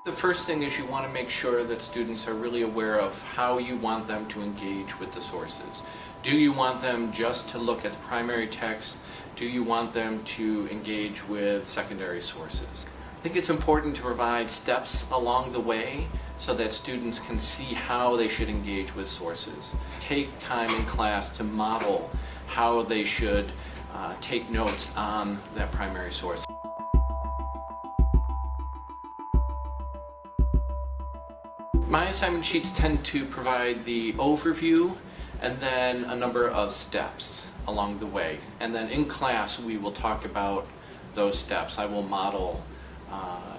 The first thing is you want to make sure that students are really aware of how you want them to engage with the sources. Do you want them just to look at the primary text? Do you want them to engage with secondary sources? I think it's important to provide steps along the way so that students can see how they should engage with sources. Take time in class to model how they should take notes on that primary source. My assignment sheets tend to provide the overview and then a number of steps along the way. And then in class we will talk about those steps. I will model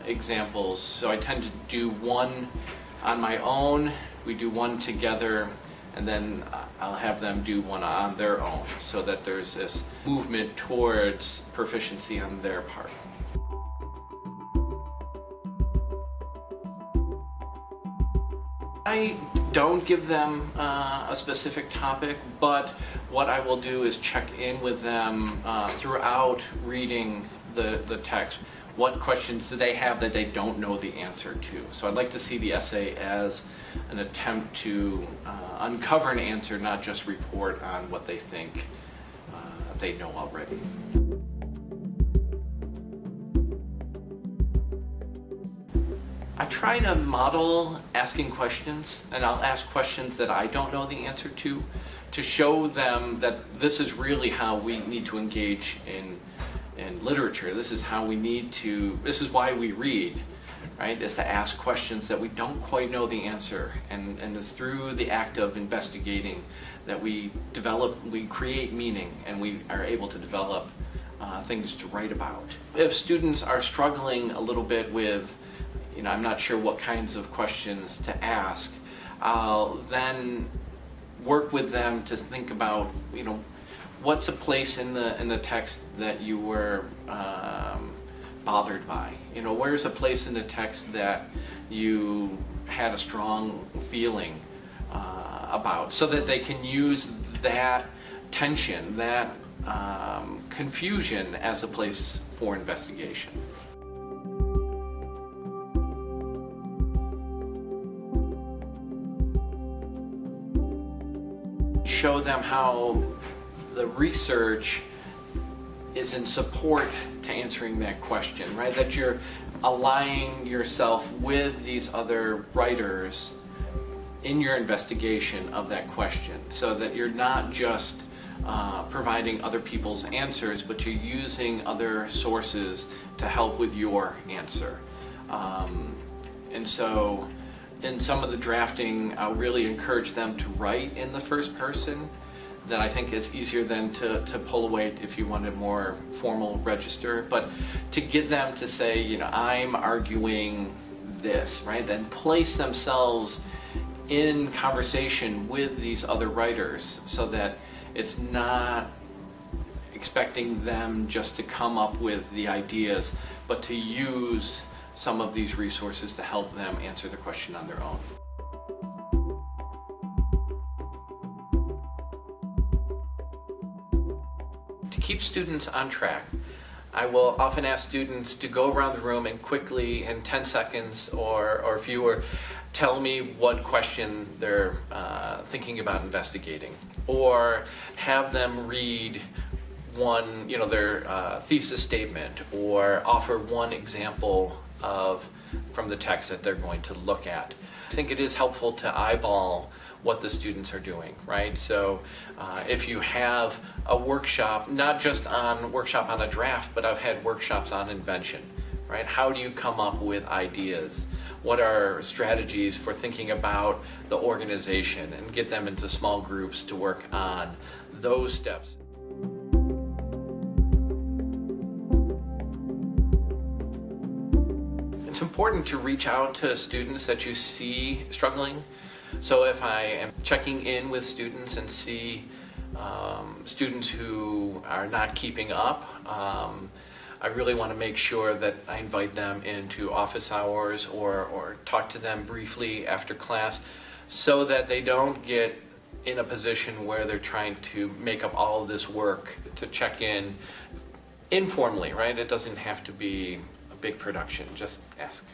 examples. So I tend to do one on my own, we do one together, and then I'll have them do one on their own so that there's this movement towards proficiency on their part. I don't give them a specific topic, but what I will do is check in with them throughout reading the text. What questions do they have that they don't know the answer to? So I'd like to see the essay as an attempt to uncover an answer, not just report on what they think they know already. I try to model asking questions, and I'll ask questions that I don't know the answer to show them that this is really how we need to engage in literature. This is how we need to, this is why we read, right? Is to ask questions that we don't quite know the answer, and it's through the act of investigating that we create meaning, and we are able to develop things to write about. If students are struggling a little bit with, I'm not sure what kinds of questions to ask, I'll then work with them to think about, what's a place in the text that you were bothered by? Where's a place in the text that you had a strong feeling about, so that they can use that tension, that confusion as a place for investigation. Show them how the research is in support to answering that question, right? That you're aligning yourself with these other writers in your investigation of that question, so that you're not just providing other people's answers, but you're using other sources to help with your answer. And so in some of the drafting, I'll really encourage them to write in the first person. That I think is easier than to pull away if you want a more formal register. But to get them to say, I'm arguing this, right? Then place themselves in conversation with these other writers, so that it's not expecting them just to come up with the ideas, but to use some of these resources to help them answer the question on their own. To keep students on track, I will often ask students to go around the room and quickly, in 10 seconds or fewer, tell me what question they're thinking about investigating, or have them read one, their thesis statement, or offer one example from the text that they're going to look at. I think it is helpful to eyeball what the students are doing, right? So if you have a workshop, not just workshop on a draft, but I've had workshops on invention, right? How do you come up with ideas? What are strategies for thinking about the organization, and get them into small groups to work on those steps. It's important to reach out to students that you see struggling. So if I am checking in with students and see students who are not keeping up, I really want to make sure that I invite them into office hours or talk to them briefly after class, so that they don't get in a position where they're trying to make up all of this work to check in informally, right? It doesn't have to be a big production, just ask.